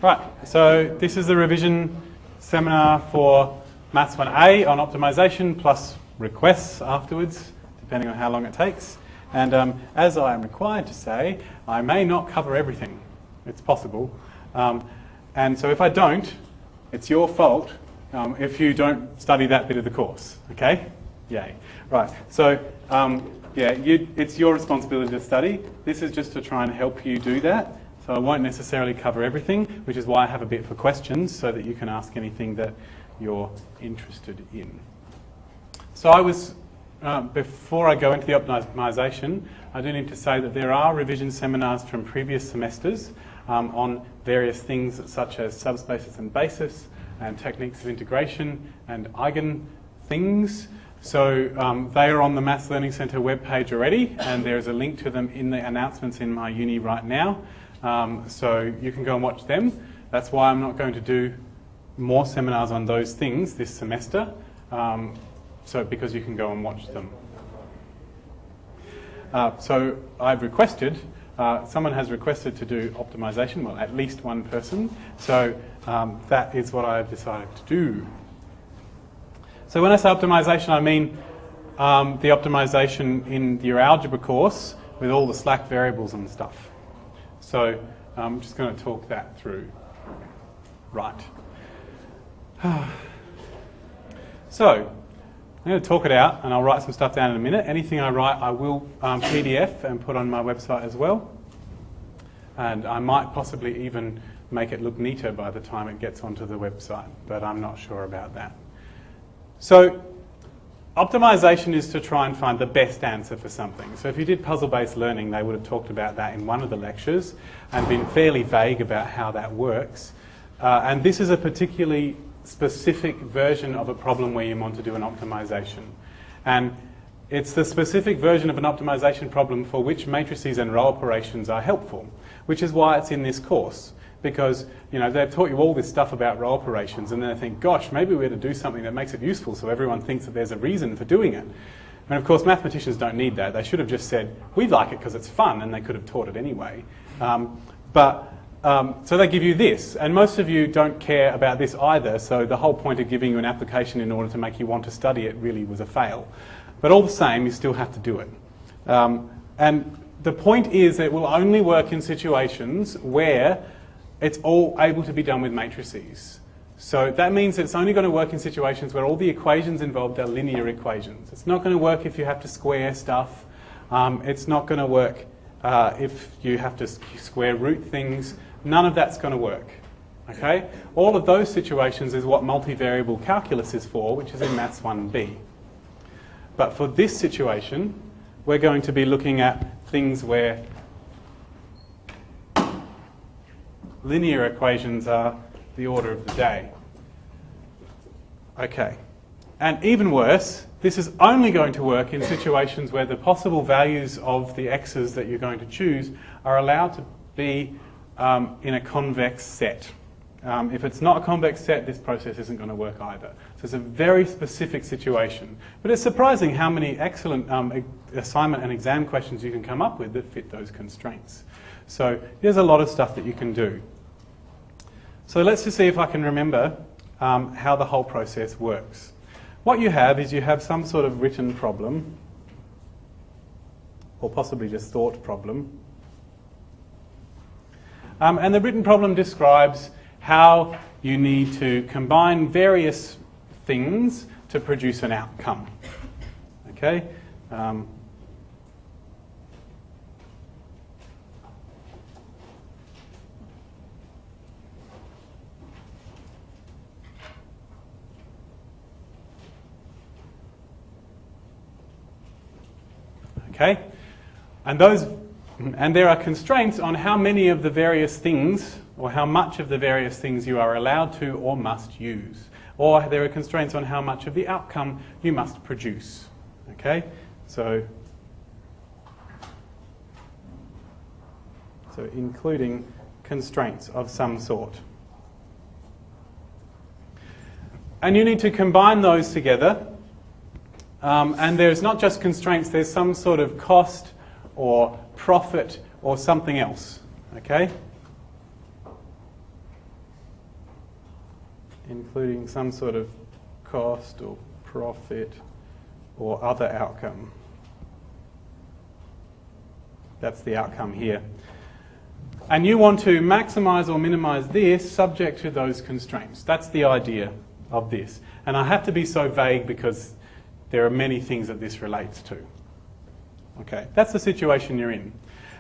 Right, so this is the revision seminar for Maths 1A on optimisation plus requests afterwards, depending on how long it takes. And as I am required to say, I may not cover everything. It's possible. And so if I don't, it's your fault if you don't study that bit of the course. Okay? Yay. Right, so it's your responsibility to study. This is just to try and help you do that. So I won't necessarily cover everything, which is why I have a bit for questions so that you can ask anything that you're interested in. So I was, before I go into the optimisation, I do need to say that there are revision seminars from previous semesters on various things such as subspaces and basis and techniques of integration and eigen things. So they are on the Maths Learning Centre webpage already, and there is a link to them in the announcements in my uni right now. So you can go and watch them. That's why I'm not going to do more seminars on those things this semester, because you can go and watch them. So I've requested, someone has requested to do optimisation, well, at least one person. So that is what I've decided to do. So when I say optimisation, I mean the optimisation in your algebra course with all the slack variables and stuff. So I'm just going to talk that through. Right. So I'm going to talk it out, and I'll write some stuff down in a minute. Anything I write, I will PDF and put on my website as well. And I might possibly even make it look neater by the time it gets onto the website, but I'm not sure about that. So optimisation is to try and find the best answer for something. So if you did puzzle-based learning, they would have talked about that in one of the lectures and been fairly vague about how that works. And this is a particularly specific version of a problem where you want to do an optimisation. And it's the specific version of an optimisation problem for which matrices and row operations are helpful, which is why it's in this course. Because they've taught you all this stuff about row operations, and then they think, gosh, maybe we ought to do something that makes it useful so everyone thinks that there's a reason for doing it. And of course, mathematicians don't need that. They should have just said, we like it because it's fun, and they could have taught it anyway. So they give you this, and most of you don't care about this either, so the whole point of giving you an application in order to make you want to study it really was a fail. But all the same, you still have to do it. And the point is that it will only work in situations where it's all able to be done with matrices. So that means it's only going to work in situations where all the equations involved are linear equations. It's not going to work if you have to square stuff. It's not going to work if you have to square root things. None of that's going to work. Okay? All of those situations is what multivariable calculus is for, which is in Maths 1B. But for this situation, we're going to be looking at things where linear equations are the order of the day. Okay. And even worse, this is only going to work in situations where the possible values of the x's that you're going to choose are allowed to be in a convex set. If it's not a convex set, this process isn't going to work either. So it's a very specific situation. But it's surprising how many excellent assignment and exam questions you can come up with that fit those constraints. So there's a lot of stuff that you can do. So let's just see if I can remember how the whole process works. What you have is you have some sort of written problem, or possibly just thought problem. And the written problem describes how you need to combine various things to produce an outcome. Okay? Okay? And there are constraints on how many of the various things, or how much of the various things you are allowed to or must use. Or there are constraints on how much of the outcome you must produce. Okay? So including constraints of some sort. And you need to combine those together. And there's not just constraints, there's some sort of cost or profit or something else. Okay? including some sort of cost or profit or other outcome. That's the outcome here. And you want to maximize or minimize this subject to those constraints. That's the idea of this. And I have to be so vague because there are many things that this relates to. Okay, that's the situation you're in.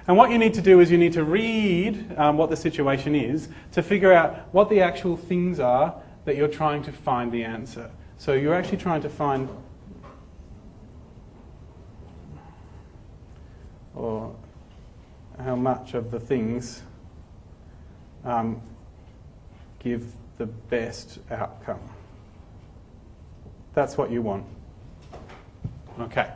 And what you need to do is you need to read what the situation is to figure out what the actual things are that you're trying to find the answer. So you're actually trying to find, or how much of the things give the best outcome. That's what you want. Okay,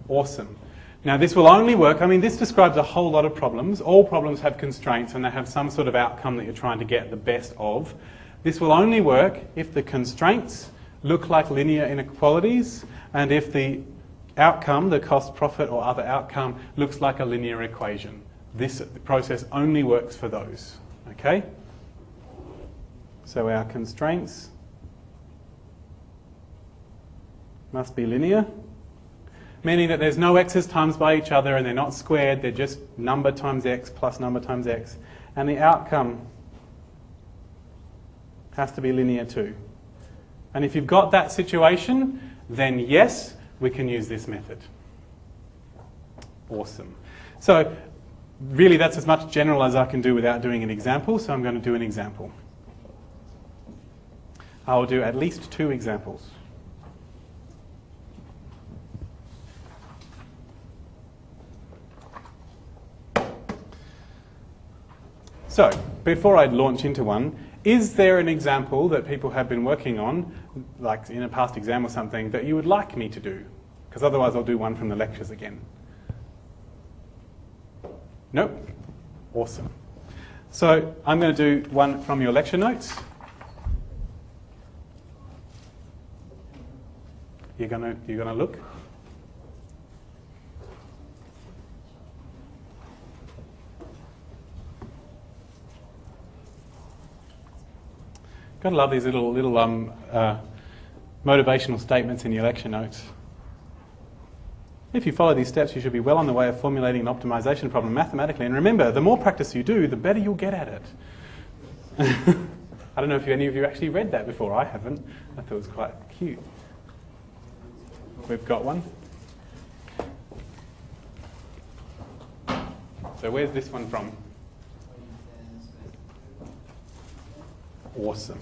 awesome. Now this will only work, I mean this describes a whole lot of problems. All problems have constraints and they have some sort of outcome that you're trying to get the best of. This will only work if the constraints look like linear inequalities and if the outcome, the cost, profit or other outcome, looks like a linear equation. This process only works for those. Okay? So our constraints must be linear, meaning that there's no x's times by each other and they're not squared, they're just number times x plus number times x. And the outcome has to be linear too. And if you've got that situation, then yes, we can use this method. Awesome. So really that's as much general as I can do without doing an example, so I'm going to do an example. I'll do at least 2 examples. So, before I launch into one, is there an example that people have been working on, like in a past exam or something, that you would like me to do? Because otherwise I'll do one from the lectures again. Nope? Awesome. So, I'm going to do one from your lecture notes. You're gonna look? Gotta love these little motivational statements in your lecture notes. If you follow these steps, you should be well on the way of formulating an optimization problem mathematically. And remember, the more practice you do, the better you'll get at it. I don't know if any of you actually read that before. I haven't. I thought it was quite cute. We've got one. So where's this one from? Awesome.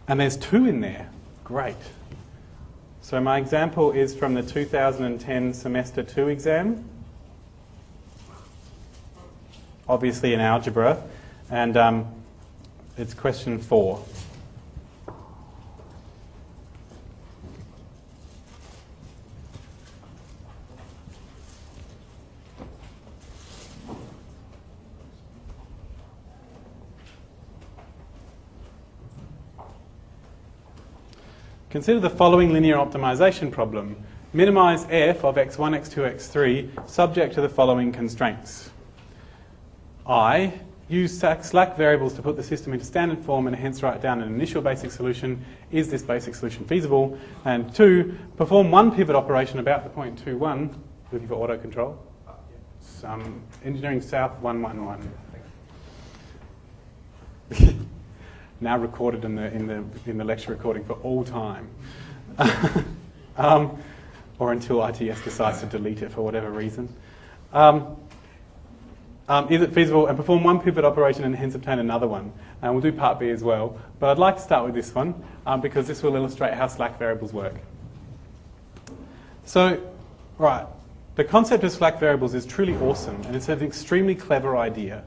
And there's 2 in there. Great. So my example is from the 2010 semester 2 exam. Obviously in algebra. And it's question 4. Consider the following linear optimization problem. Minimize f of x1, x2, x3 subject to the following constraints. I. Use slack variables to put the system into standard form and hence write down an initial basic solution. Is this basic solution feasible? And 2. Perform one pivot operation about the point 2,1. Looking for auto control. Engineering South 111. Now recorded in the lecture recording for all time, or until ITS decides to delete it for whatever reason. Is it feasible? And perform one pivot operation and hence obtain another one. And we'll do part B as well. But I'd like to start with this one because this will illustrate how slack variables work. So, right, the concept of slack variables is truly awesome, and it's an extremely clever idea.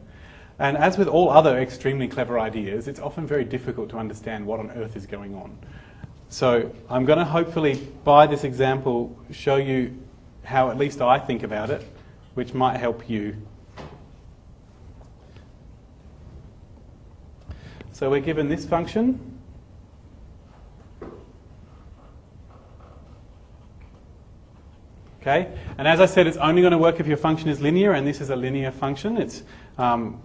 And as with all other extremely clever ideas, it's often very difficult to understand what on earth is going on. So I'm going to hopefully, by this example, show you how at least I think about it, which might help you. So we're given this function. Okay, and as I said, it's only going to work if your function is linear, and this is a linear function. It's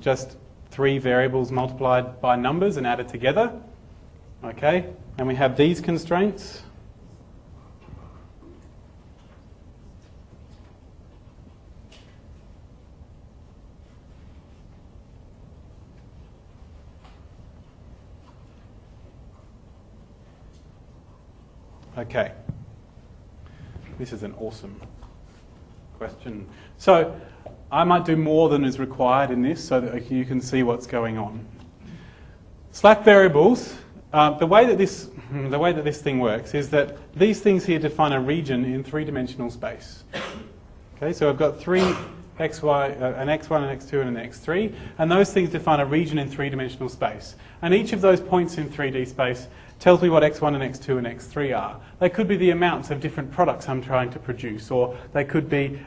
just three variables multiplied by numbers and added together. Okay, and we have these constraints. Okay, this is an awesome question. So I might do more than is required in this so that you can see what's going on. Slack variables, the way that this thing works is that these things here define a region in three-dimensional space. Okay, so I've got three xy, an x1, an x2 and an x3, and those things define a region in three-dimensional space. And each of those points in 3D space tells me what x1 and x2 and x3 are. They could be the amounts of different products I'm trying to produce, or they could be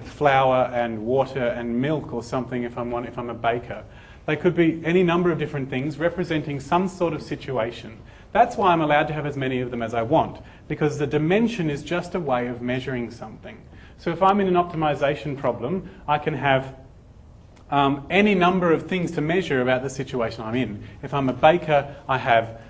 flour and water and milk or something if I'm a baker. They could be any number of different things representing some sort of situation. That's why I'm allowed to have as many of them as I want, because the dimension is just a way of measuring something. So if I'm in an optimization problem, I can have any number of things to measure about the situation I'm in. If I'm a baker, I have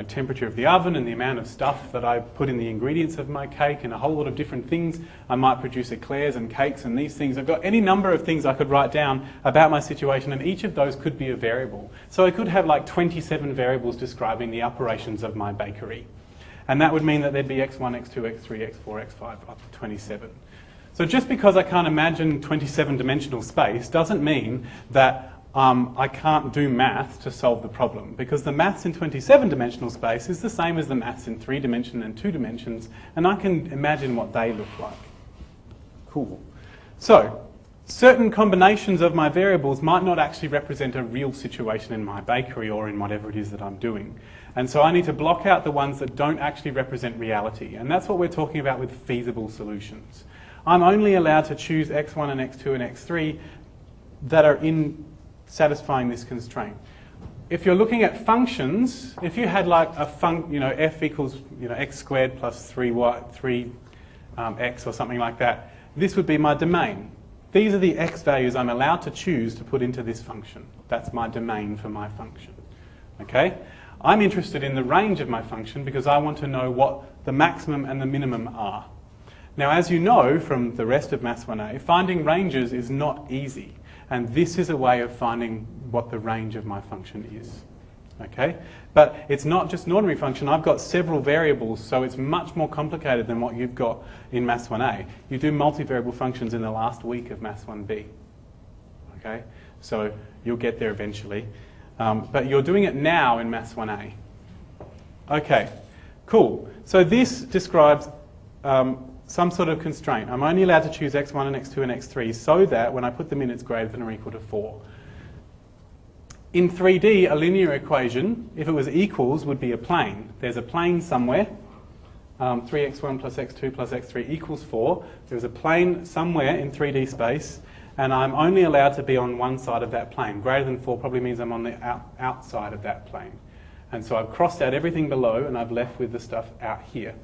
temperature of the oven and the amount of stuff that I put in the ingredients of my cake and a whole lot of different things. I might produce eclairs and cakes and these things. I've got any number of things I could write down about my situation, and each of those could be a variable. So I could have like 27 variables describing the operations of my bakery. And that would mean that there'd be x1, x2, x3, x4, x5, up to 27. So just because I can't imagine 27-dimensional space doesn't mean that I can't do maths to solve the problem, because the maths in 27-dimensional space is the same as the maths in 3 dimensions and 2 dimensions, and I can imagine what they look like. Cool. So, certain combinations of my variables might not actually represent a real situation in my bakery or in whatever it is that I'm doing. And so I need to block out the ones that don't actually represent reality, and that's what we're talking about with feasible solutions. I'm only allowed to choose x1 and x2 and x3 that are in satisfying this constraint. If you're looking at functions, if you had like a f equals x squared plus 3x or something like that, this would be my domain. These are the x values I'm allowed to choose to put into this function. That's my domain for my function. Okay? I'm interested in the range of my function because I want to know what the maximum and the minimum are. Now, as you know from the rest of Maths 1A, finding ranges is not easy. And this is a way of finding what the range of my function is. Okay? But it's not just an ordinary function. I've got several variables, so it's much more complicated than what you've got in Maths 1A. You do multivariable functions in the last week of Maths 1B. Okay? So you'll get there eventually. But you're doing it now in Maths 1A. Okay, cool. So this describes some sort of constraint. I'm only allowed to choose x1 and x2 and x3 so that when I put them in, it's greater than or equal to 4. In 3D, a linear equation, if it was equals, would be a plane. There's a plane somewhere. 3x1 plus x2 plus x3 equals 4. There's a plane somewhere in 3D space, and I'm only allowed to be on one side of that plane. Greater than 4 probably means I'm on the outside of that plane. And so I've crossed out everything below, and I've left with the stuff out here.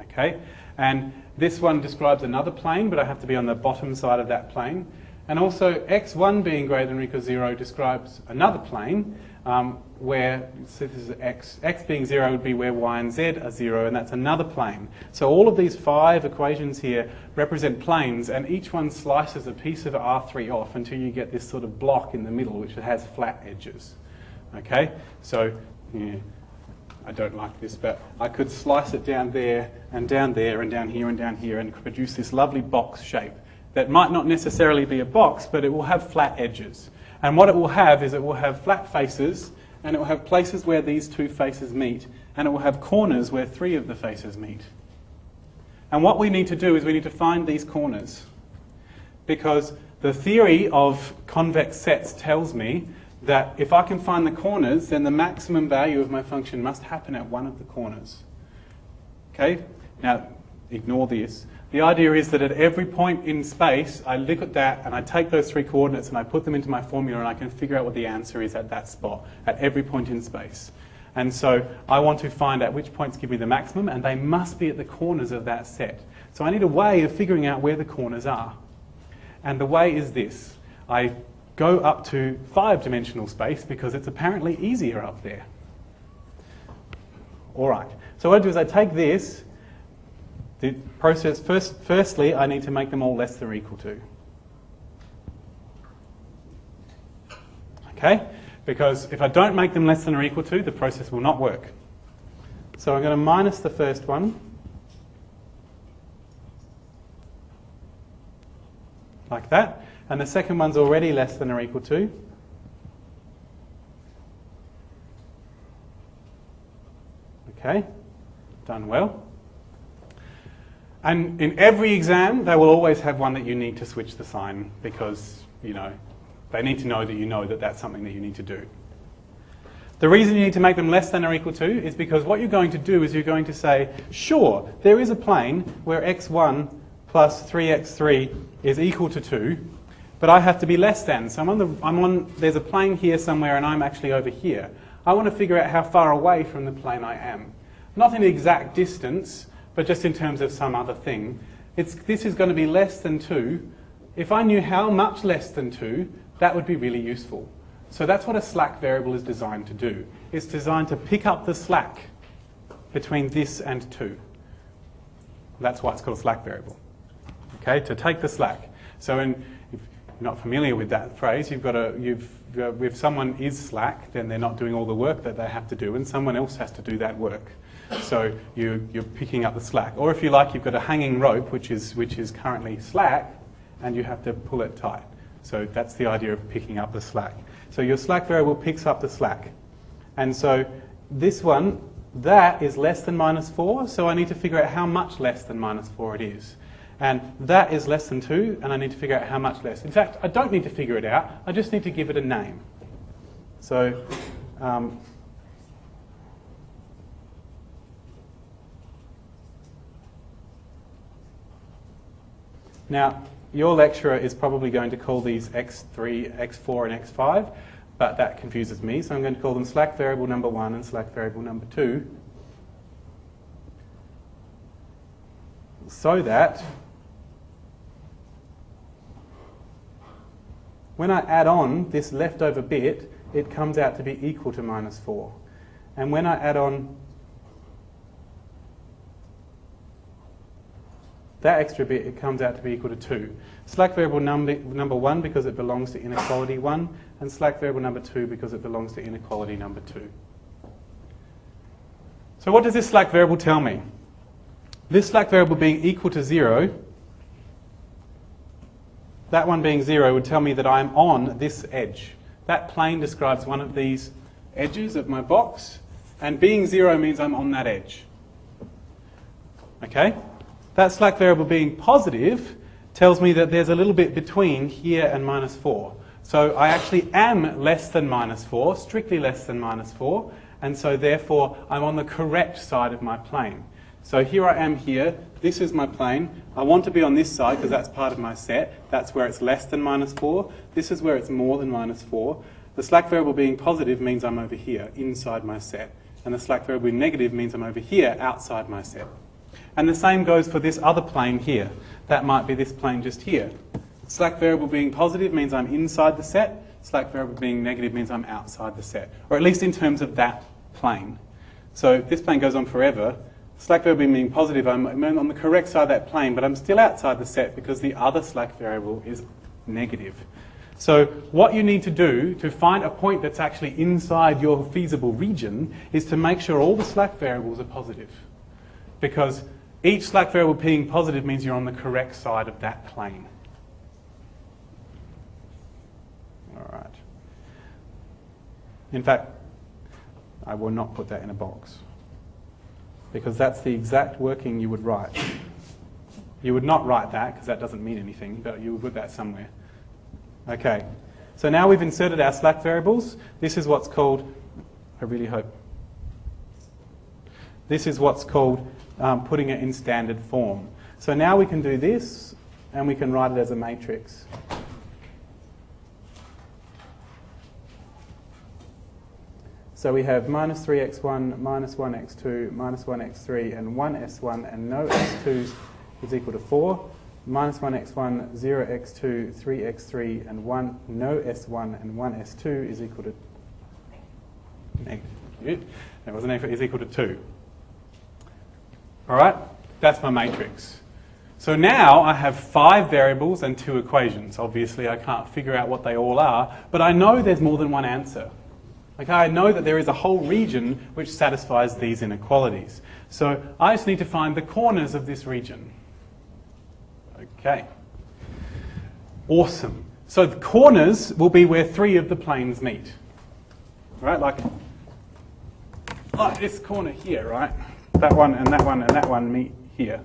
Okay? And this one describes another plane, but I have to be on the bottom side of that plane. And also x1 being greater than or equal to 0 describes another plane where, so this is x being 0 would be where y and z are 0, and that's another plane. So all of these 5 equations here represent planes, and each one slices a piece of R3 off until you get this sort of block in the middle which has flat edges. Okay? So, yeah. I don't like this, but I could slice it down there and down there and down here and produce this lovely box shape that might not necessarily be a box, but it will have flat edges. And what it will have is it will have flat faces, and it will have places where these two faces meet, and it will have corners where 3 of the faces meet. And what we need to do is we need to find these corners, because the theory of convex sets tells me that if I can find the corners, then the maximum value of my function must happen at one of the corners. Okay? Now, ignore this. The idea is that at every point in space, I look at that and I take those 3 coordinates and I put them into my formula and I can figure out what the answer is at that spot, at every point in space. And so I want to find out which points give me the maximum, and they must be at the corners of that set. So I need a way of figuring out where the corners are. And the way is this. I go up to 5-dimensional space because it's apparently easier up there. All right, so what I do is I take this, the process, firstly I need to make them all less than or equal to. Okay, because if I don't make them less than or equal to, the process will not work. So I'm going to minus the first one, like that, and the second one's already less than or equal to. Okay, done well. And in every exam, they will always have one that you need to switch the sign because, you know, they need to know that that's something that you need to do. The reason you need to make them less than or equal to is because what you're going to do is you're going to say, sure, there is a plane where x1 plus 3x3 is equal to 2, but I have to be less than. So there's a plane here somewhere and I'm actually over here. I want to figure out how far away from the plane I am. Not in exact distance, but just in terms of some other thing. This is going to be less than 2. If I knew how much less than 2, that would be really useful. So that's what a slack variable is designed to do. It's designed to pick up the slack between this and 2. That's why it's called a slack variable. Okay, to take the slack. So if you're not familiar with that phrase, if someone is slack, then they're not doing all the work that they have to do, and someone else has to do that work. So you're picking up the slack. Or if you like, you've got a hanging rope, which is currently slack, and you have to pull it tight. So that's the idea of picking up the slack. So your slack variable picks up the slack. And so this one, that is less than minus 4, so I need to figure out how much less than minus 4 it is. And that is less than 2, and I need to figure out how much less. In fact, I don't need to figure it out, I just need to give it a name. So now, your lecturer is probably going to call these x3, x4, and x5, but that confuses me, so I'm going to call them slack variable number 1 and slack variable number 2, so that when I add on this leftover bit, it comes out to be equal to minus 4. And when I add on that extra bit, it comes out to be equal to 2. Slack variable number 1 because it belongs to inequality 1, and slack variable number 2 because it belongs to inequality number 2. So what does this slack variable tell me? This slack variable being equal to 0, that one being 0 would tell me that I'm on this edge. That plane describes one of these edges of my box, and being 0 means I'm on that edge. Okay? That slack variable being positive tells me that there's a little bit between here and minus 4. So I actually am less than minus 4, strictly less than minus 4, and so therefore I'm on the correct side of my plane. So here I am here, this is my plane. I want to be on this side because that's part of my set. That's where it's less than minus 4. This is where it's more than minus 4. The slack variable being positive means I'm over here, inside my set. And the slack variable being negative means I'm over here, outside my set. And the same goes for this other plane here. That might be this plane just here. Slack variable being positive means I'm inside the set. Slack variable being negative means I'm outside the set. Or at least in terms of that plane. So this plane goes on forever. Slack variable being positive, I'm on the correct side of that plane, but I'm still outside the set because the other slack variable is negative. So what you need to do to find a point that's actually inside your feasible region is to make sure all the slack variables are positive. Because each slack variable being positive means you're on the correct side of that plane. All right. In fact, I will not put that in a box, because that's the exact working you would write. You would not write that, because that doesn't mean anything, but you would put that somewhere. Okay, so now we've inserted our slack variables. This is what's called, I really hope, this is what's called putting it in standard form. So now we can do this, and we can write it as a matrix. So we have minus 3x1, minus 1x2, minus 1x3, and 1s1, and no s2s is equal to 4. -1x1, 0x2, 3x3, and 1 no s1 and 1 s2 is equal to negative. It wasn't is equal to 2. All right, that's my matrix. So now I have 5 variables and 2 equations. Obviously, I can't figure out what they all are, but I know there's more than one answer. Okay, I know that there is a whole region which satisfies these inequalities. So I just need to find the corners of this region. Okay. Awesome. So the corners will be where 3 of the planes meet. Right, like this corner here, right? That one and that one and that one meet here.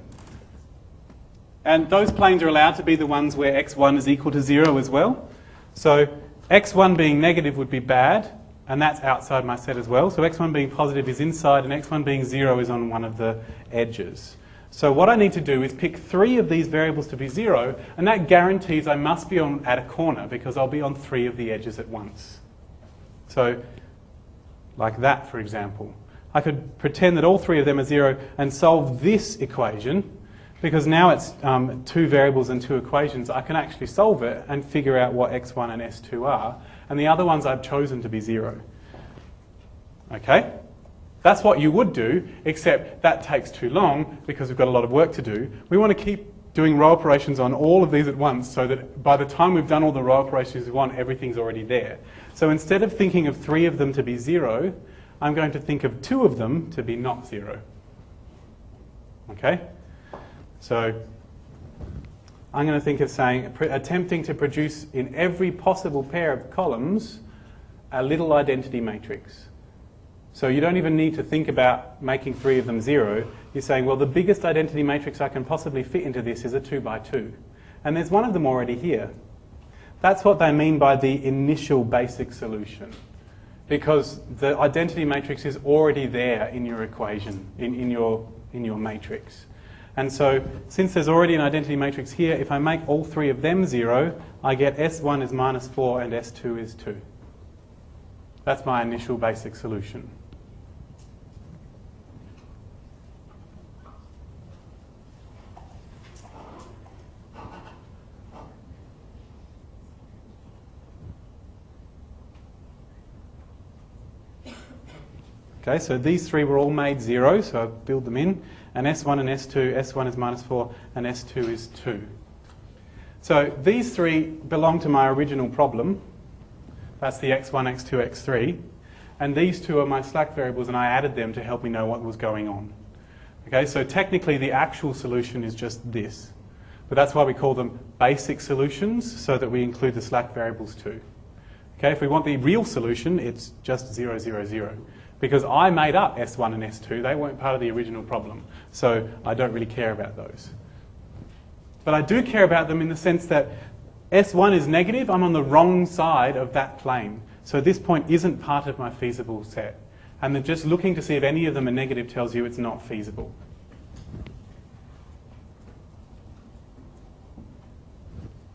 And those planes are allowed to be the ones where x1 is equal to 0 as well. So x1 being negative would be bad, and that's outside my set as well. So x1 being positive is inside, and x1 being 0 is on one of the edges. So what I need to do is pick 3 of these variables to be 0, and that guarantees I must be at a corner because I'll be on 3 of the edges at once. So like that, for example. I could pretend that all 3 of them are 0 and solve this equation, because now it's 2 variables and 2 equations. I can actually solve it and figure out what x1 and s2 are, and the other ones I've chosen to be 0. Okay? That's what you would do, except that takes too long because we've got a lot of work to do. We want to keep doing row operations on all of these at once so that by the time we've done all the row operations we want, everything's already there. So instead of thinking of 3 of them to be 0, I'm going to think of 2 of them to be not 0. Okay? So I'm going to think of saying, attempting to produce in every possible pair of columns a little identity matrix. So you don't even need to think about making 3 of them 0. You're saying, well, the biggest identity matrix I can possibly fit into this is a 2 by 2. And there's one of them already here. That's what they mean by the initial basic solution. Because the identity matrix is already there in your equation, in your matrix. And so, since there's already an identity matrix here, if I make all 3 of them 0, I get S1 is -4 and S2 is 2. That's my initial basic solution. Okay, so these 3 were all made 0, so I build them in. And S1 and S2, S1 is -4 and S2 is 2. So these 3 belong to my original problem. That's the x1, x2, x3. And these 2 are my slack variables, and I added them to help me know what was going on. Okay, so technically the actual solution is just this. But that's why we call them basic solutions, so that we include the slack variables too. Okay, if we want the real solution, it's just 0, 0, 0. Because I made up S1 and S2, they weren't part of the original problem. So I don't really care about those. But I do care about them in the sense that S1 is negative, I'm on the wrong side of that plane. So this point isn't part of my feasible set. And then just looking to see if any of them are negative tells you it's not feasible.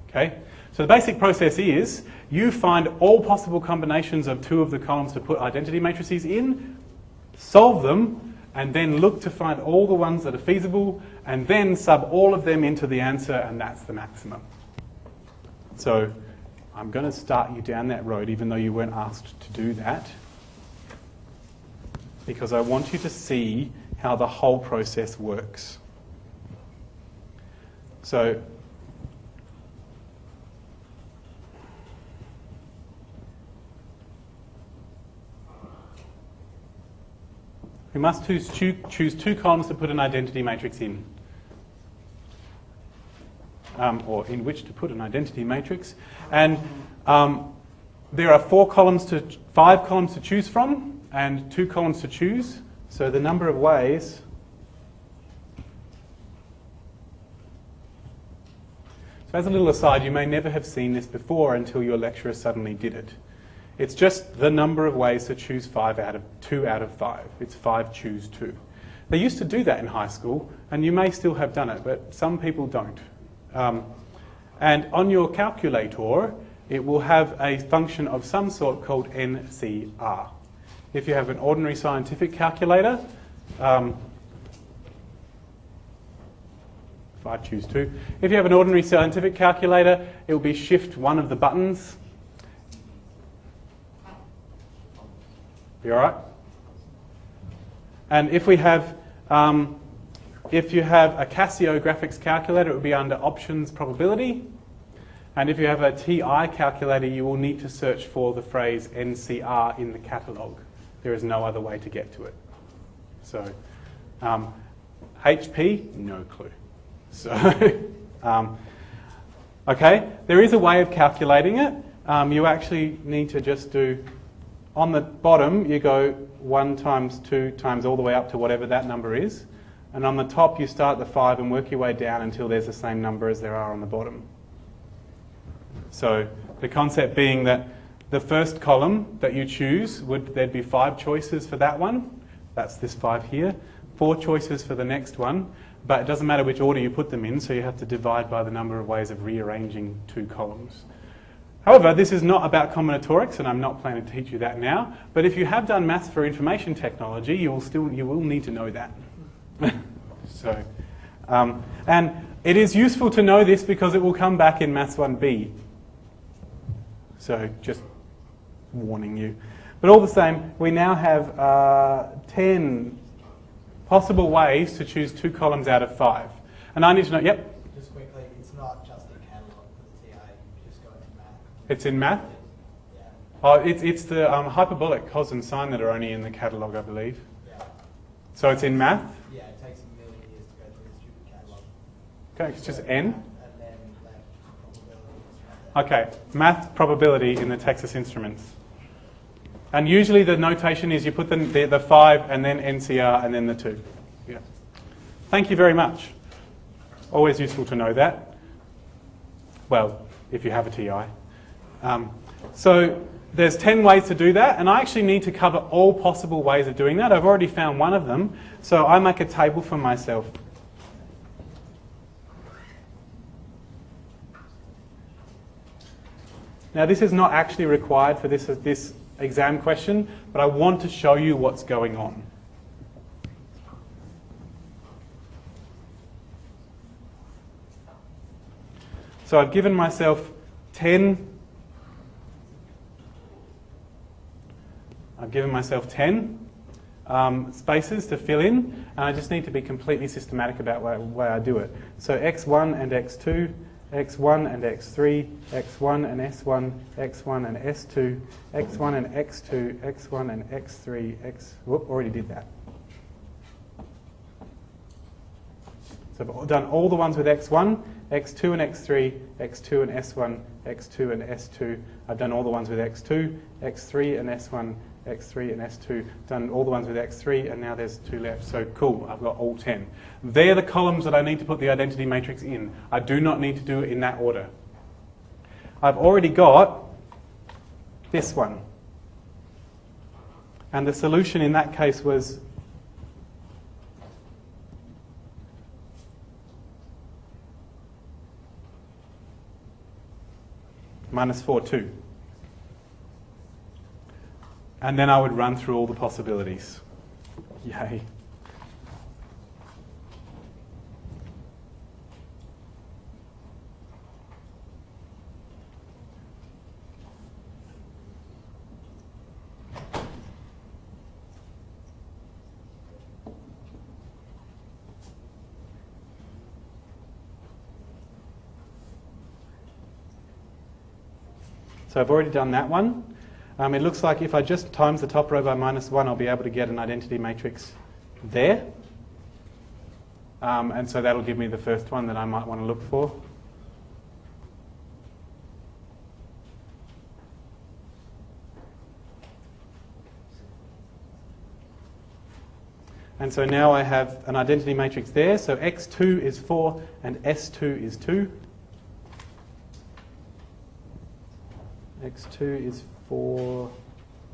Okay? So the basic process is, you find all possible combinations of 2 of the columns to put identity matrices in, solve them, and then look to find all the ones that are feasible, and then sub all of them into the answer, and that's the maximum. So I'm going to start you down that road, even though you weren't asked to do that, because I want you to see how the whole process works. So we must choose 2 columns to put an identity matrix in, or in which to put an identity matrix. And there are 5 columns to choose from, and 2 columns to choose. So the number of ways. So as a little aside, you may never have seen this before until your lecturer suddenly did it. It's just the number of ways to choose 2 out of 5. It's 5 choose 2. They used to do that in high school, and you may still have done it, but some people don't. And on your calculator, it will have a function of some sort called NCR. If you have an ordinary scientific calculator, if I choose to. If you have an ordinary scientific calculator, it will be shift one of the buttons. You all right? And if we have, if you have a Casio graphics calculator, it would be under options probability. And if you have a TI calculator, you will need to search for the phrase NCR in the catalogue. There is no other way to get to it. So, HP, no clue. So, okay, there is a way of calculating it. You actually need to just do, on the bottom, you go 1 times 2 times all the way up to whatever that number is. And on the top, you start at the 5 and work your way down until there's the same number as there are on the bottom. So the concept being that the first column that you choose, there'd be 5 choices for that one. That's this 5 here. 4 choices for the next one. But it doesn't matter which order you put them in, so you have to divide by the number of ways of rearranging 2 columns. However, this is not about combinatorics, and I'm not planning to teach you that now. But if you have done maths for information technology, you will need to know that. So, and it is useful to know this because it will come back in Maths 1B. So just warning you. But all the same, we now have 10 possible ways to choose 2 columns out of 5. And I need to know, yep? Just quickly, it's not just a catalogue for the TA, you just go into math. It's in math? Yeah. Oh, it's the hyperbolic cos and sine that are only in the catalogue, I believe. Yeah. So it's in math? Yeah, it takes a million years to go through the stupid catalogue. Okay, it's just N? And then probability. Okay, math probability in the Texas Instruments. And usually the notation is you put the 5 and then NCR and then the 2. Yeah. Thank you very much. Always useful to know that. Well, if you have a TI. So there's 10 ways to do that, and I actually need to cover all possible ways of doing that. I've already found one of them, so I make a table for myself. Now this is not actually required for this exam question, but I want to show you what's going on. So I've given myself 10 spaces to fill in, and I just need to be completely systematic about the way I do it. So x1 and x2, x1 and x3, x1 and s1, x1 and s2, x1 and x2, x1 and x3, whoop, already did that. So I've done all the ones with x1, x2 and x3, x2 and s1, x2 and s2. I've done all the ones with x2, x3 and s1, x3 and s2. Done all the ones with x3, and now there's 2 left. So cool, I've got all 10. They're the columns that I need to put the identity matrix in. I do not need to do it in that order. I've already got this one. And the solution in that case was minus 4, 2. And then I would run through all the possibilities. Yay. So I've already done that one. It looks like if I just times the top row by minus 1, I'll be able to get an identity matrix there. And so that'll give me the first one that I might want to look for. And so now I have an identity matrix there. So x2 is 4 and s2 is 2. x2 is 4,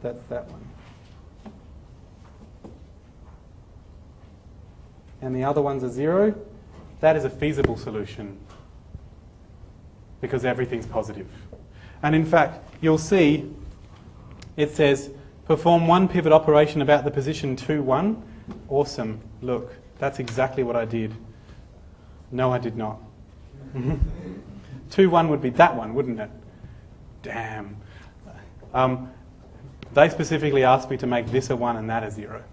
that's that one. And the other ones are 0. That is a feasible solution because everything's positive. And in fact, you'll see it says perform one pivot operation about the position 2, 1. Awesome. Look, that's exactly what I did. No, I did not. 2, 1 would be that one, wouldn't it? Damn. They specifically asked me to make this a 1 and that a 0.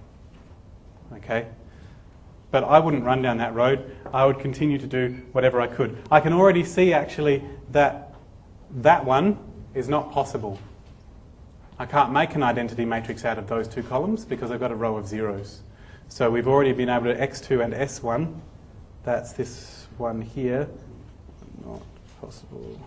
Okay? But I wouldn't run down that road. I would continue to do whatever I could. I can already see actually that that one is not possible. I can't make an identity matrix out of those 2 columns because I've got a row of zeros. So we've already been able to x2 and s1. That's this one here. Not possible.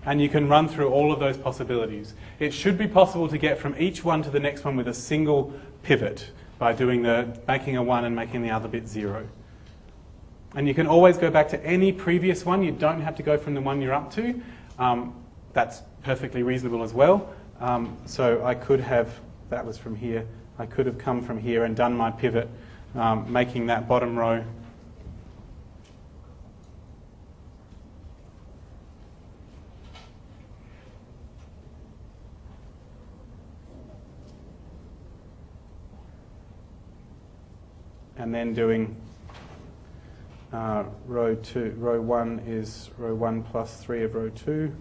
And you can run through all of those possibilities. It should be possible to get from each one to the next one with a single pivot by doing making a 1 and making the other bit 0. And you can always go back to any previous one. You don't have to go from the one you're up to. That's perfectly reasonable as well. So I could have, that was from here, I could have come from here and done my pivot, making that bottom row and then doing row 1 is row 1 plus 3 of row 2.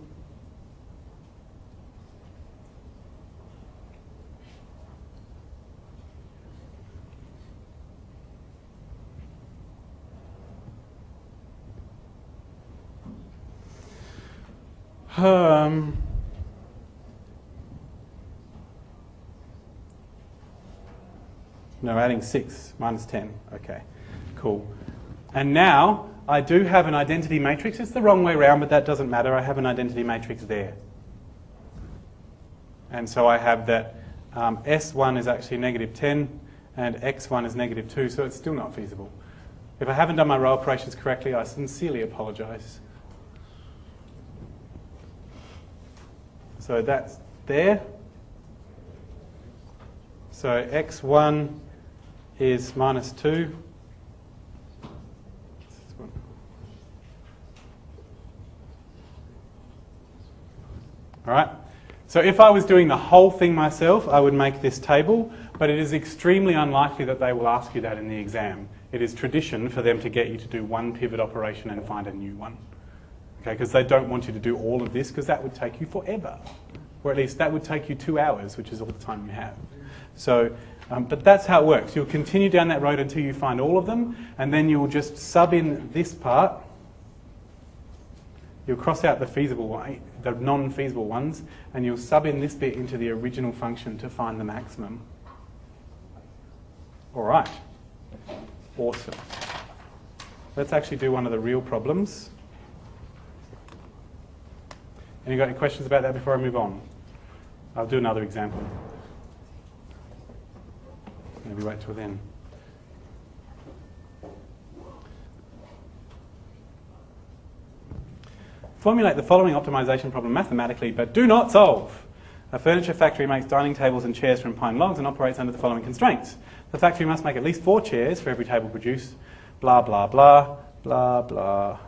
No, adding 6 minus 10. Okay, cool. And now I do have an identity matrix. It's the wrong way around, but that doesn't matter. I have an identity matrix there. And so I have that S1 is actually negative 10 and X1 is negative 2, so it's still not feasible. If I haven't done my row operations correctly, I sincerely apologize. So that's there. So X1 is minus 2. All right. So if I was doing the whole thing myself, I would make this table, but it is extremely unlikely that they will ask you that in the exam. It is tradition for them to get you to do one pivot operation and find a new one. Okay, because they don't want you to do all of this, because that would take you forever. Or at least that would take you 2 hours, which is all the time you have. So, but that's how it works. You'll continue down that road until you find all of them, and then you'll just sub in this part. You'll cross out the feasible one, the non-feasible ones, and you'll sub in this bit into the original function to find the maximum. All right. Awesome. Let's actually do one of the real problems. Any got any questions about that before I move on? I'll do another example. Maybe wait till then. Formulate the following optimization problem mathematically, but do not solve. A furniture factory makes dining tables and chairs from pine logs and operates under the following constraints. The factory must make at least 4 chairs for every table produced, blah, blah, blah, blah, blah.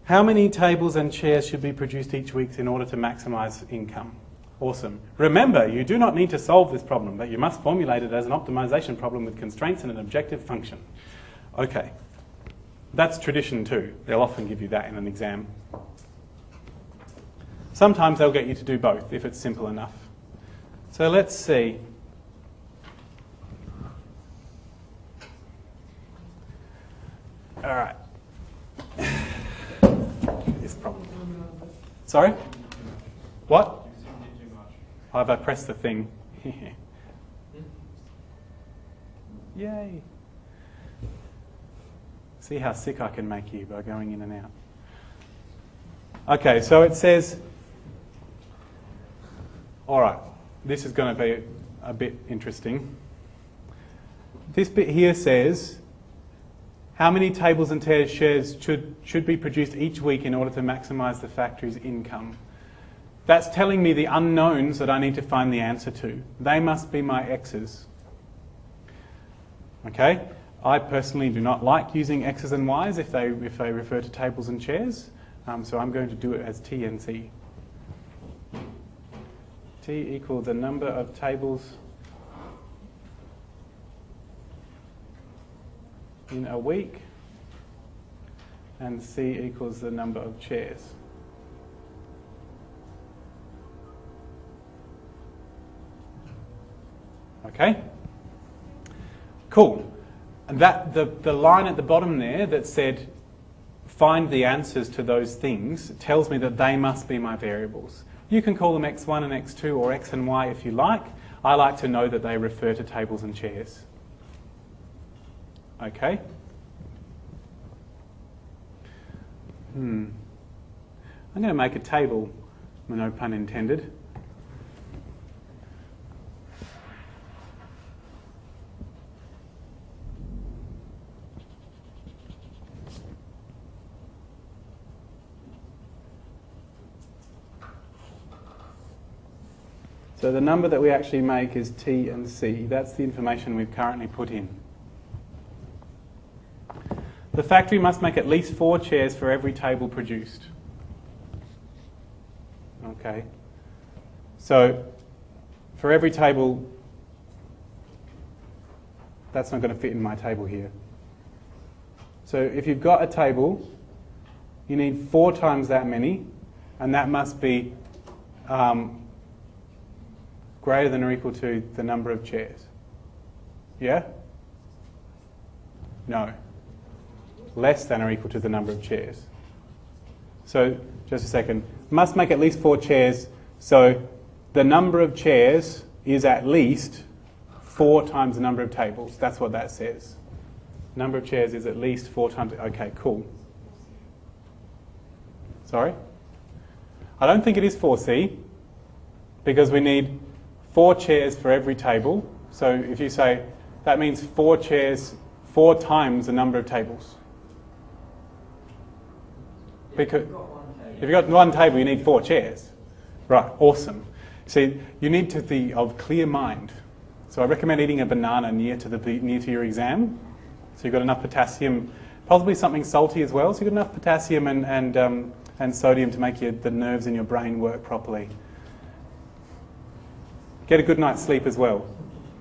How many tables and chairs should be produced each week in order to maximize income? Awesome. Remember, you do not need to solve this problem, but you must formulate it as an optimization problem with constraints and an objective function. Okay. That's tradition too. They'll often give you that in an exam. Sometimes they'll get you to do both if it's simple enough. So let's see. All right. This problem. Sorry? What? Oh, have I pressed the thing? Yay. See how sick I can make you by going in and out. Okay, so it says, all right, this is going to be a bit interesting. This bit here says, how many tables and chairs should be produced each week in order to maximize the factory's income? That's telling me the unknowns that I need to find the answer to. They must be my x's. Okay? I personally do not like using x's and y's if they refer to tables and chairs. So I'm going to do it as T and C. T equals the number of tables in a week and C equals the number of chairs. Okay? Cool. And that the line at the bottom there that said find the answers to those things tells me that they must be my variables. You can call them x1 and x2 or x and y if you like. I like to know that they refer to tables and chairs. Okay? I'm going to make a table, no pun intended. So the number that we actually make is T and C. That's the information we've currently put in. The factory must make at least 4 chairs for every table produced. Okay. So for every table, that's not going to fit in my table here. So if you've got a table, you need 4 times that many, and that must be greater than or equal to the number of chairs. Yeah? No. Less than or equal to the number of chairs. So, just a second. Must make at least 4 chairs. So, the number of chairs is at least 4 times the number of tables. That's what that says. Number of chairs is at least 4 times. Okay, cool. Sorry? I don't think it is 4C, because we need 4 chairs for every table. So if you say, that means 4 chairs, 4 times the number of tables. Because if you've got one table, you need 4 chairs. Right, awesome. See, you need to be of clear mind. So I recommend eating a banana near to your exam. So you've got enough potassium, possibly something salty as well. So you've got enough potassium and sodium to make the nerves in your brain work properly. Get a good night's sleep as well.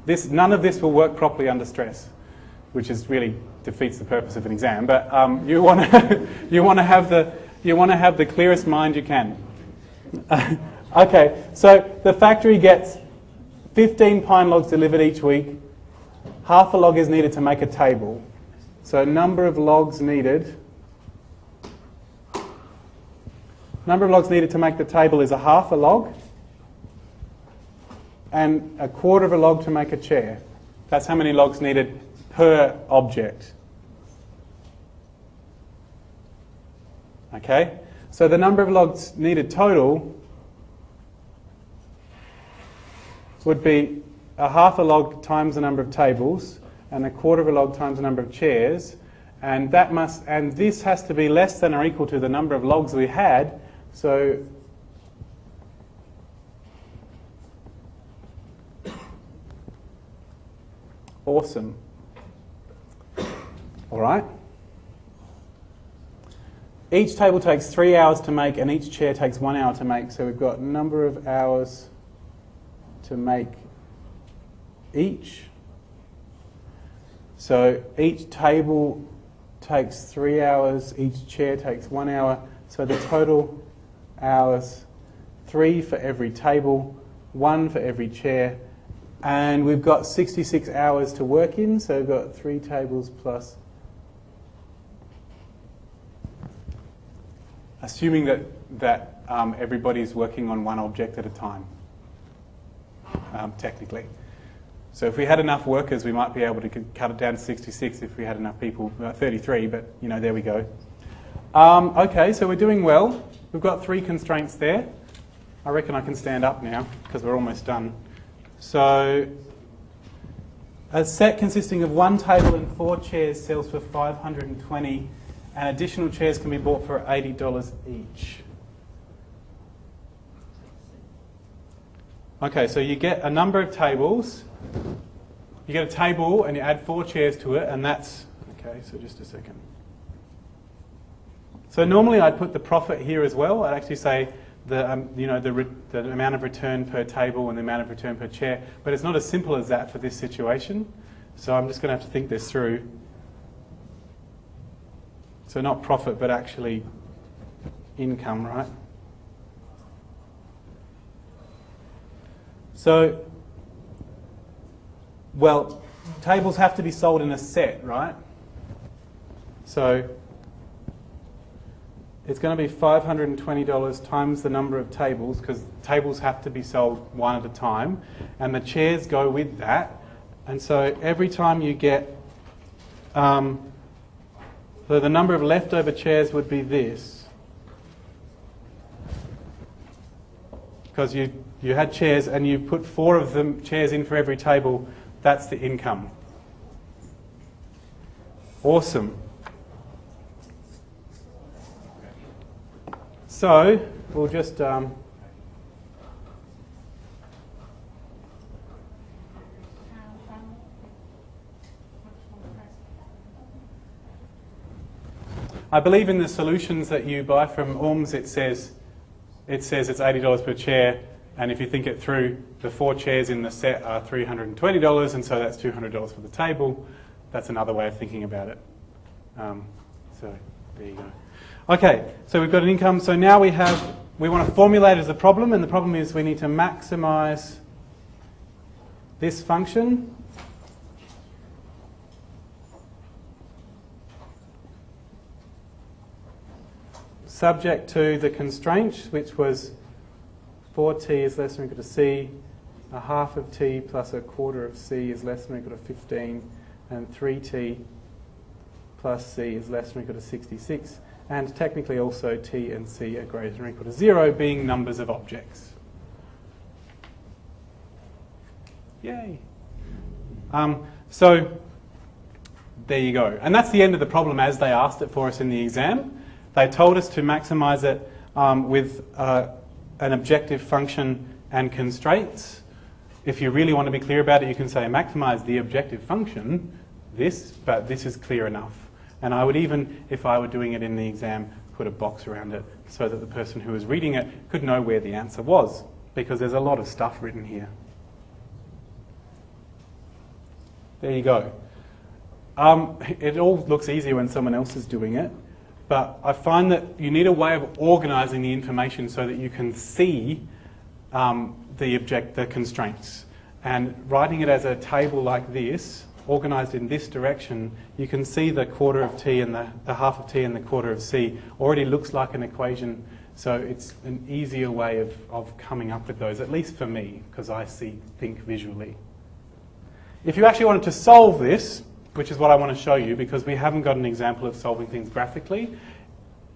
None of this will work properly under stress, which really defeats the purpose of an exam. But you want to have the clearest mind you can. Okay, so the factory gets 15 pine logs delivered each week. Half a log is needed to make a table. So number of logs needed. Number of logs needed to make the table is a half a log, and a quarter of a log to make a chair. That's how many logs needed per object. Okay? So the number of logs needed total would be a half a log times the number of tables and a quarter of a log times the number of chairs, and this has to be less than or equal to the number of logs we had. So awesome. All right. Each table takes 3 hours to make and each chair takes 1 hour to make. So we've got number of hours to make each. So each table takes 3 hours, each chair takes 1 hour. So the total hours, 3 for every table, 1 for every chair. And we've got 66 hours to work in, so we've got 3 tables plus. Assuming that everybody's working on one object at a time, technically. So if we had enough workers, we might be able to cut it down to 66 if we had enough people, 33, but there we go. Okay, so we're doing well. We've got 3 constraints there. I reckon I can stand up now because we're almost done. So a set consisting of 1 table and 4 chairs sells for $520, and additional chairs can be bought for $80 each. Okay, so you get a number of tables. You get a table and you add 4 chairs to it, and that's... Okay, so just a second. So normally I'd put the profit here as well. I'd actually say the amount of return per table and the amount of return per chair, but it's not as simple as that for this situation. So I'm just going to have to think this through. So not profit, but actually income, right? So, well, tables have to be sold in a set, right? So it's going to be $520 times the number of tables, because tables have to be sold one at a time, and the chairs go with that. And so every time you get, so the number of leftover chairs would be this, because you had chairs and you put 4 of them chairs in for every table. That's the income. Awesome. So we'll just I believe in the solutions that you buy from Orms, it says it's $80 per chair, and if you think it through, the 4 chairs in the set are $320, and so that's $200 for the table. That's another way of thinking about it. So there you go. Okay, so we've got an income. So now we want to formulate it as a problem, and the problem is we need to maximize this function. Subject to the constraint, which was 4t is less than or equal to c, a half of t plus a quarter of c is less than or equal to 15, and 3t plus c is less than or equal to 66. And technically also t and c are greater than or equal to 0, being numbers of objects. Yay. So there you go. And that's the end of the problem as they asked it for us in the exam. They told us to maximize it with an objective function and constraints. If you really want to be clear about it, you can say maximize the objective function, but this is clear enough. And I would even, if I were doing it in the exam, put a box around it so that the person who was reading it could know where the answer was, because there's a lot of stuff written here. There you go. It all looks easier when someone else is doing it, but I find that you need a way of organising the information so that you can see the constraints. And writing it as a table like this, organised in this direction, you can see the quarter of t and the half of t and the quarter of c already looks like an equation, so it's an easier way of coming up with those, at least for me, because I think visually. If you actually wanted to solve this, which is what I want to show you, because we haven't got an example of solving things graphically,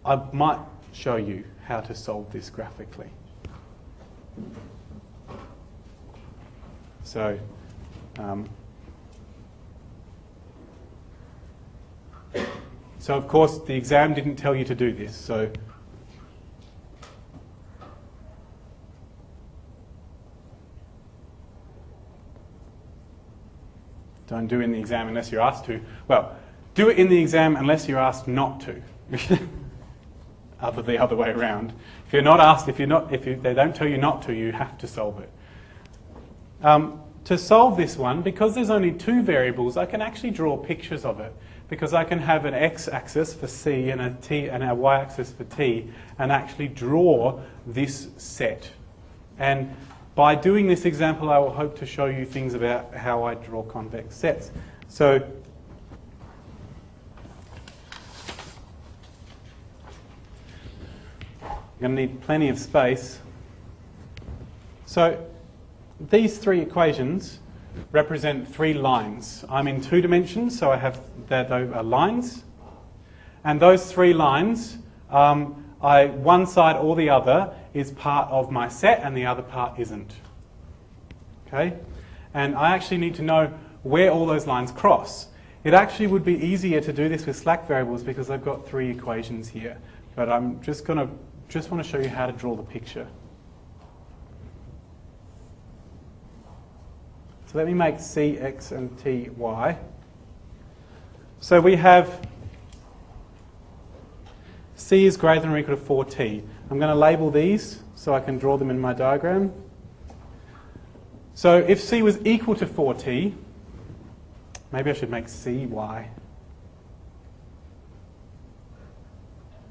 I might show you how to solve this graphically. So, of course the exam didn't tell you to do this, so don't do it in the exam unless you're asked to. Well, do it in the exam unless you're asked not to. The other way around. If you're not asked, if they don't tell you not to, you have to solve it. To solve this one, because there's only 2 variables, I can actually draw pictures of it, because I can have an x-axis for c and a y-axis for t, and actually draw this set. And by doing this example, I will hope to show you things about how I draw convex sets. So I'm going to need plenty of space. So these 3 equations represent 3 lines. I'm in 2 dimensions, so I have that are lines. And those 3 lines, one side or the other is part of my set and the other part isn't. Okay? And I actually need to know where all those lines cross. It actually would be easier to do this with slack variables because I've got 3 equations here. But I'm just want to show you how to draw the picture. So let me make c, x and t, y. So we have c is greater than or equal to 4t. I'm going to label these so I can draw them in my diagram. So if c was equal to 4t, maybe I should make cy.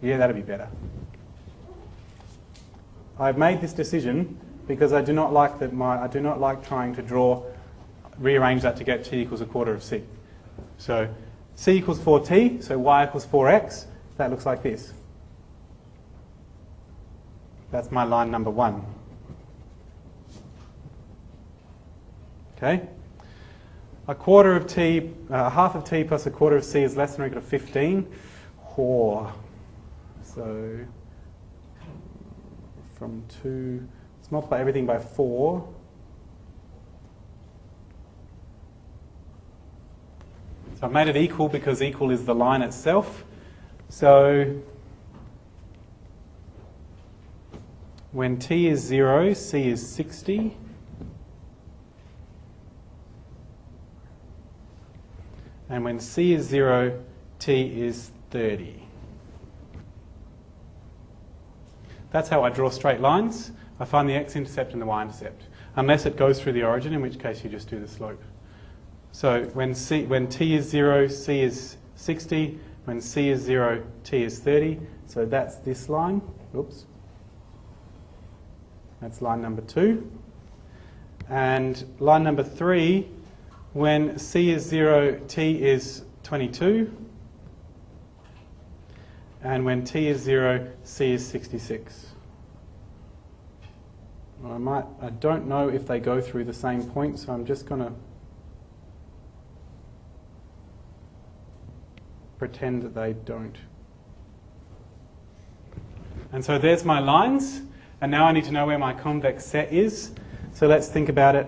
Yeah, that'd be better. I've made this decision because I do not like trying to rearrange that to get t equals a quarter of c. So c equals 4t, so y equals 4x. That looks like this. That's my line number 1. Okay? A quarter of t, half of t plus a quarter of c is less than or equal to 15. So from 2, let's multiply everything by 4. So I've made it equal because equal is the line itself. So when t is 0, c is 60. And when c is 0, t is 30. That's how I draw straight lines. I find the x-intercept and the y-intercept. Unless it goes through the origin, in which case you just do the slope. So when t is 0, c is 60. When c is 0, t is 30. So that's this line. Oops. That's line number 2. And line number 3, when c is 0, t is 22. And when t is 0, c is 66. I don't know if they go through the same point, so I'm just going to pretend that they don't. And so there's my lines, and now I need to know where my convex set is. So let's think about it.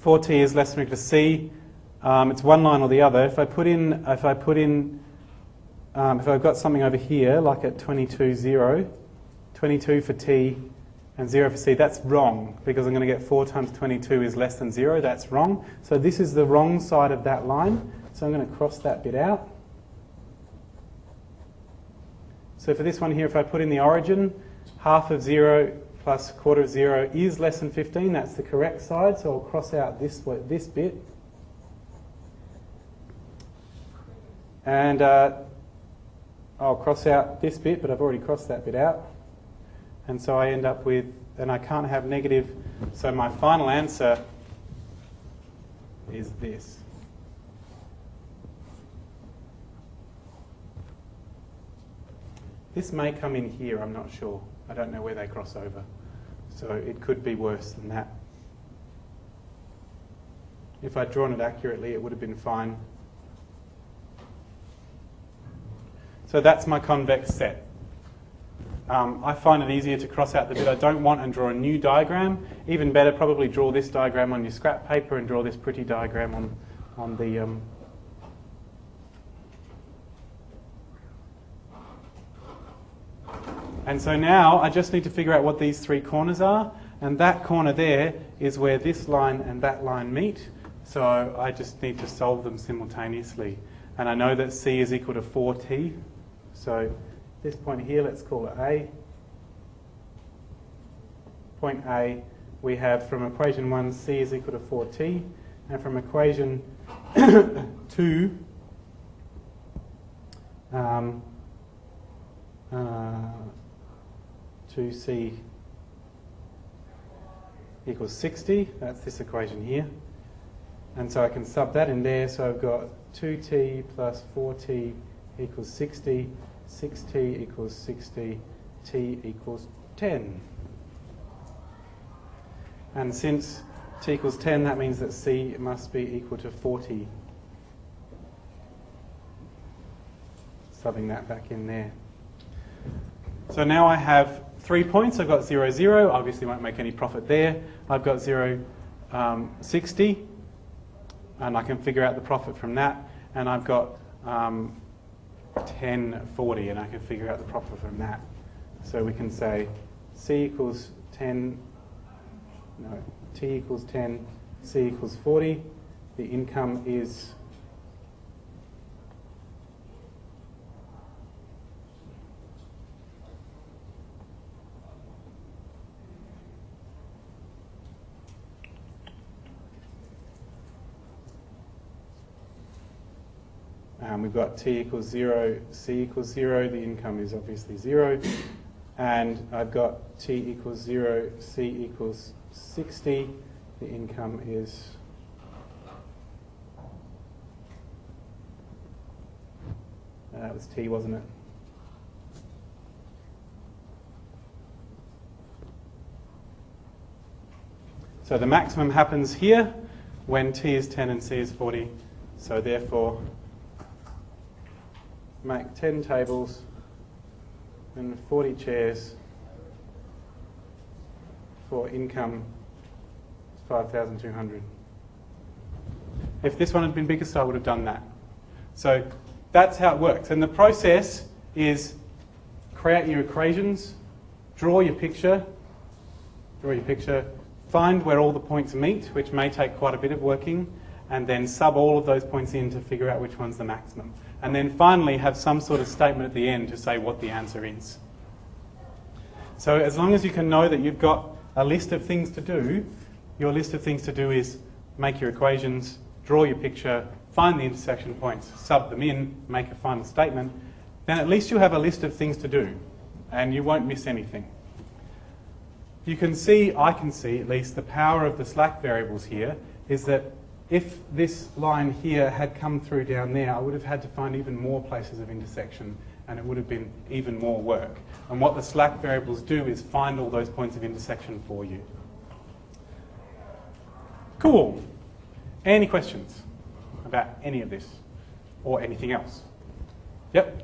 4t is less than or equal to c. It's one line or the other. If I've got something over here, like at 22, 0, 22 for t and 0 for c, that's wrong, because I'm going to get 4 times 22 is less than 0. That's wrong. So this is the wrong side of that line. So I'm going to cross that bit out. So for this one here, if I put in the origin, half of 0 plus a quarter of 0 is less than 15. That's the correct side. So I'll cross out this bit. And I'll cross out this bit, but I've already crossed that bit out. And so I end up with, and I can't have negative, so my final answer is this. This may come in here, I'm not sure. I don't know where they cross over. So it could be worse than that. If I'd drawn it accurately, it would have been fine. So that's my convex set. I find it easier to cross out the bit I don't want and draw a new diagram. Even better, probably draw this diagram on your scrap paper and draw this pretty diagram on the... And so now I just need to figure out what these 3 corners are. And that corner there is where this line and that line meet. So I just need to solve them simultaneously. And I know that c is equal to 4t. So this point here, let's call it A. Point A, we have from equation 1, c is equal to 4t. And from equation 2, 2c equals 60. That's this equation here. And so I can sub that in there. So I've got 2t plus 4t equals 60. 6t equals 60. T equals 10. And since t equals 10, that means that c must be equal to 40. Subbing that back in there. So now I have 3 points. I've got 0, 0. Obviously won't make any profit there. I've got 0, 60. And I can figure out the profit from that. And I've got 10, 40. And I can figure out the profit from that. So we can say c equals 10. No, t equals 10. C equals 40. The income is... We've got t equals 0, c equals 0. The income is obviously 0. And I've got t equals 0, c equals 60. The income is that was t, wasn't it? So the maximum happens here when t is 10 and c is 40. So therefore, make 10 tables and 40 chairs for income 5,200. If this one had been bigger, so I would have done that. So that's how it works. And the process is create your equations, draw your picture, find where all the points meet, which may take quite a bit of working, and then sub all of those points in to figure out which one's the maximum. And then finally have some sort of statement at the end to say what the answer is. So as long as you can know that you've got a list of things to do, your list of things to do is make your equations, draw your picture, find the intersection points, sub them in, make a final statement, then at least you have a list of things to do and you won't miss anything. You can see, I can see at least, the power of the slack variables here is that if this line here had come through down there, I would have had to find even more places of intersection and it would have been even more work. And what the slack variables do is find all those points of intersection for you. Cool. Any questions about any of this or anything else? Yep.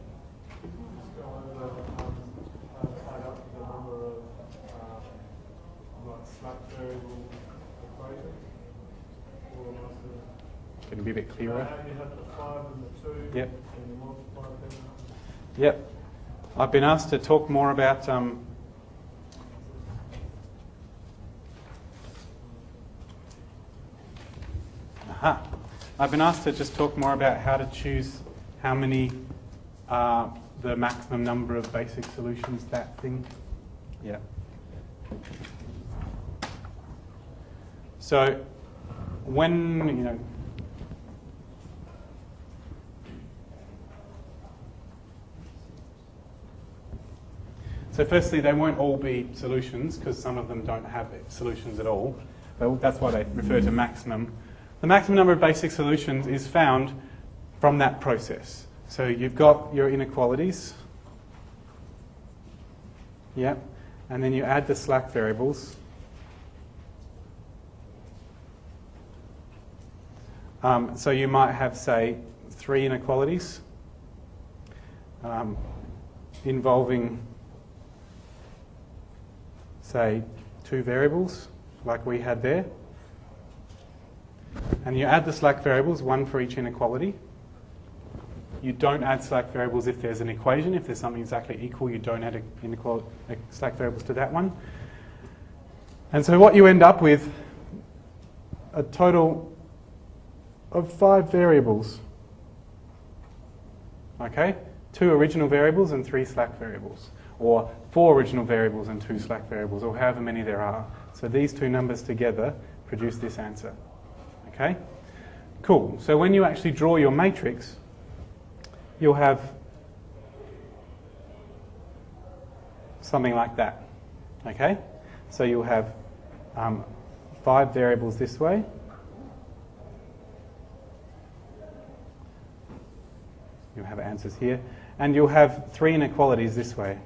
Can it be a bit clearer? You have the 5 and the 2, yep. And you multiply them. Yep. I've been asked to talk more about I've been asked to just talk more about how to choose how many the maximum number of basic solutions, that thing. Yeah. So when, so firstly, they won't all be solutions because some of them don't have solutions at all. But that's why they refer to maximum. The maximum number of basic solutions is found from that process. So you've got your inequalities. Yep. And then you add the slack variables. So you might have, say, 3 inequalities involving, say, 2 variables, like we had there. And you add the slack variables, 1 for each inequality. You don't add slack variables if there's an equation. If there's something exactly equal, you don't add slack variables to that one. And so what you end up with, a total of 5 variables. Okay? 2 original variables and 3 slack variables. Or 4 original variables and 2 slack variables, or however many there are. So these 2 numbers together produce this answer. Okay? Cool. So when you actually draw your matrix, you'll have something like that. Okay? So you'll have 5 variables this way. You'll have answers here. And you'll have 3 inequalities this way.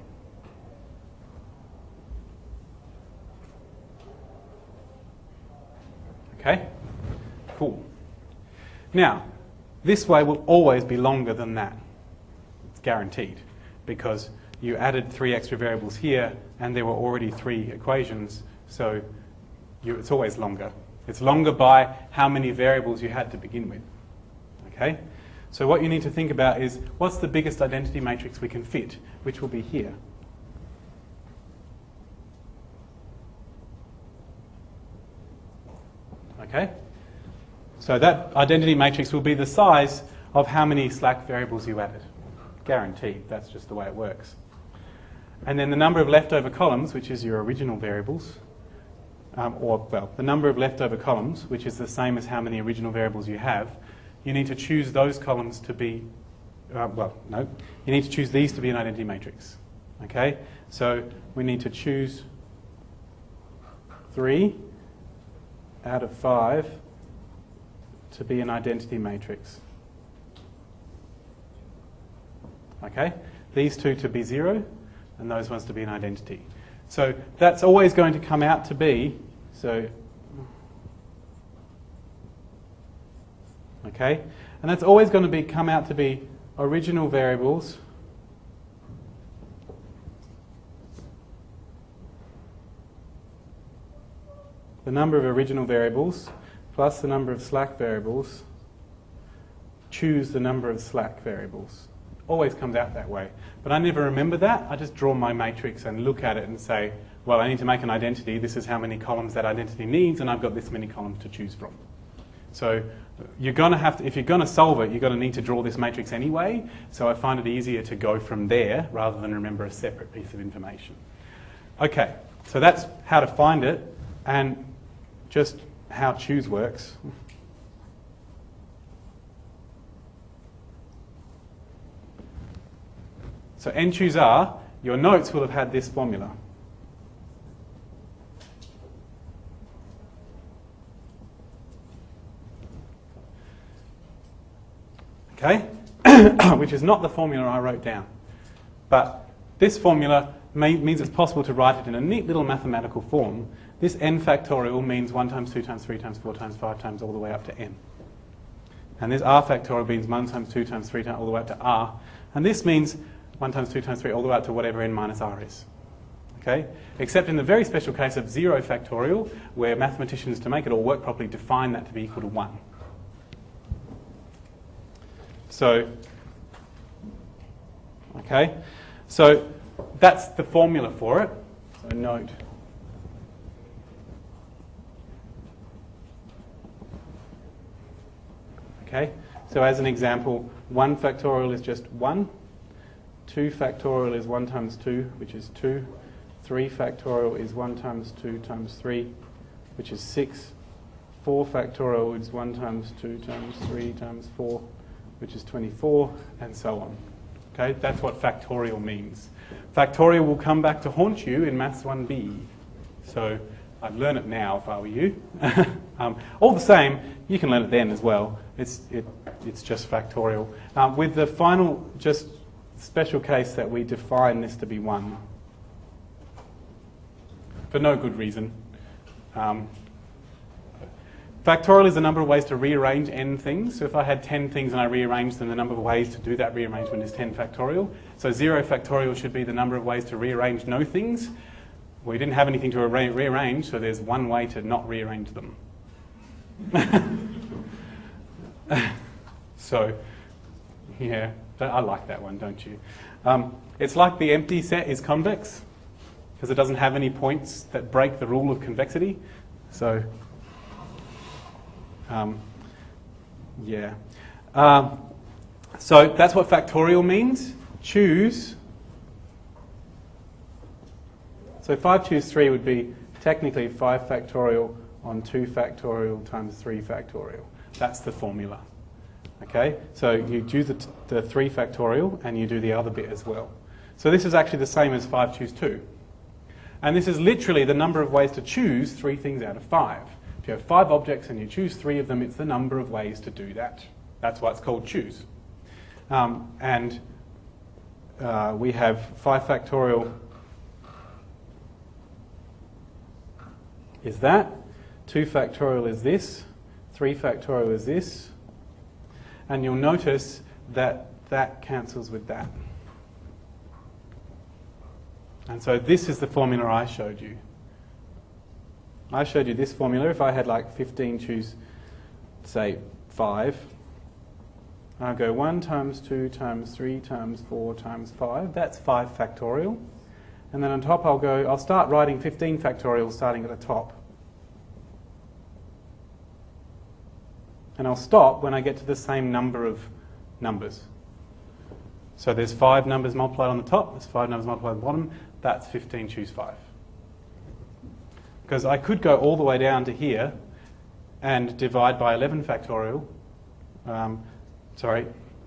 Okay? Cool. Now, this way will always be longer than that. It's guaranteed, because you added 3 extra variables here, and there were already 3 equations, so it's always longer. It's longer by how many variables you had to begin with. Okay? So what you need to think about is, what's the biggest identity matrix we can fit, which will be here. Okay? So that identity matrix will be the size of how many slack variables you added. Guaranteed. That's just the way it works. And then the number of leftover columns, which is your original variables, the number of leftover columns, which is the same as how many original variables you have, you need to choose those columns to be well, no, you need to choose these to be an identity matrix. Okay, so we need to choose 3 out of 5 to be an identity matrix. Okay, these two to be 0 and those ones to be an identity. So that's always going to come out to be, okay, and that's always going to come out to be original variables the number of original variables plus the number of slack variables, choose the number of slack variables. Always comes out that way. But I never remember that. I just draw my matrix and look at it and say, well, I need to make an identity. This is how many columns that identity needs, and I've got this many columns to choose from. So you're going to have to, if you're going to solve it, you're going to need to draw this matrix anyway. So I find it easier to go from there rather than remember a separate piece of information. Okay, so that's how to find it and just how choose works. So n choose R, your notes will have had this formula. Okay, which is not the formula I wrote down. But this formula means it's possible to write it in a neat little mathematical form. This n factorial means 1 times 2 times 3 times 4 times 5 times all the way up to n. And this r factorial means 1 times 2 times 3 times all the way up to r. And this means 1 times 2 times 3 all the way up to whatever n minus r is. Okay? Except in the very special case of 0 factorial, where mathematicians, to make it all work properly, define that to be equal to 1. So, okay, so that's the formula for it. So note. Okay, so as an example, 1 factorial is just 1. 2 factorial is 1 times 2, which is 2. 3 factorial is 1 times 2 times 3, which is 6. 4 factorial is 1 times 2 times 3 times 4, which is 24, and so on. Okay, that's what factorial means. Factorial will come back to haunt you in Maths 1B. So I'd learn it now if I were you. All the same, you can learn it then as well. It's just factorial. With the final just special case that we define this to be 1. For no good reason. Factorial is the number of ways to rearrange n things. So if I had 10 things and I rearranged them, the number of ways to do that rearrangement is 10 factorial. So 0 factorial should be the number of ways to rearrange no things. We didn't have anything to rearrange, so there's one way to not rearrange them. So, yeah, I like that one, don't you? It's like the empty set is convex, because it doesn't have any points that break the rule of convexity. So, yeah. So that's what factorial means. Choose. So 5 choose 3 would be technically 5 factorial on 2 factorial times 3 factorial. That's the formula. Okay? So you do the 3 factorial and you do the other bit as well. So this is actually the same as 5 choose 2. And this is literally the number of ways to choose 3 things out of 5. If you have 5 objects and you choose 3 of them, it's the number of ways to do that. That's why it's called choose. And we have 5 factorial is that, 2 factorial is this, 3 factorial is this, and you'll notice that that cancels with that. And so this is the formula I showed you. I showed you this formula. If I had like 15 choose, say, 5, I'll go 1 times 2 times 3 times 4 times 5. That's 5 factorial. And then on top I'll start writing 15 factorial starting at the top. And I'll stop when I get to the same number of numbers. So there's 5 numbers multiplied on the top, there's 5 numbers multiplied on the bottom, that's 15 choose 5. Because I could go all the way down to here and divide by 11 factorial.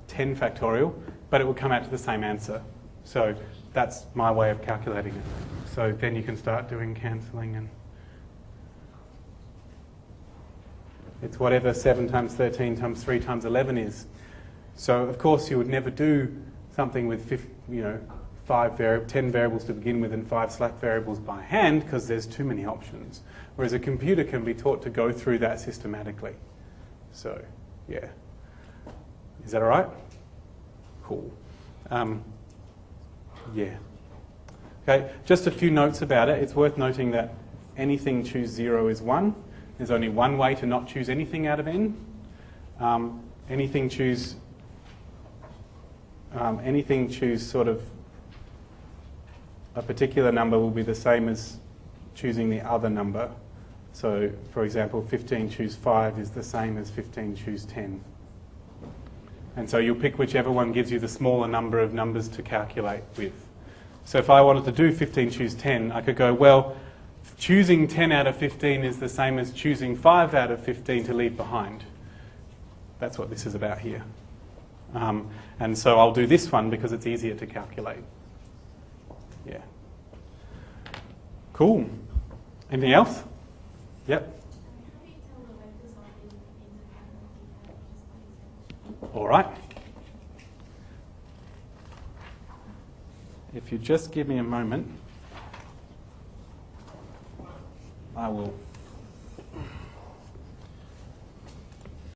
10 factorial, but it will come out to the same answer. So that's my way of calculating it. So then you can start doing cancelling, and it's whatever 7 times 13 times 3 times 11 is. So of course you would never do something with 10 variables to begin with and 5 slack variables by hand, because there's too many options. Whereas a computer can be taught to go through that systematically. So yeah. Is that all right? Cool. Yeah. Okay, just a few notes about it. It's worth noting that anything choose 0 is 1. There's only one way to not choose anything out of n. Anything choose sort of a particular number will be the same as choosing the other number. So, for example, 15 choose 5 is the same as 15 choose 10. And so you'll pick whichever one gives you the smaller number of numbers to calculate with. So if I wanted to do 15 choose 10, I could go, well, choosing 10 out of 15 is the same as choosing 5 out of 15 to leave behind. That's what this is about here. And so I'll do this one because it's easier to calculate. Yeah. Cool. Anything else? Yep. All right. If you just give me a moment, I will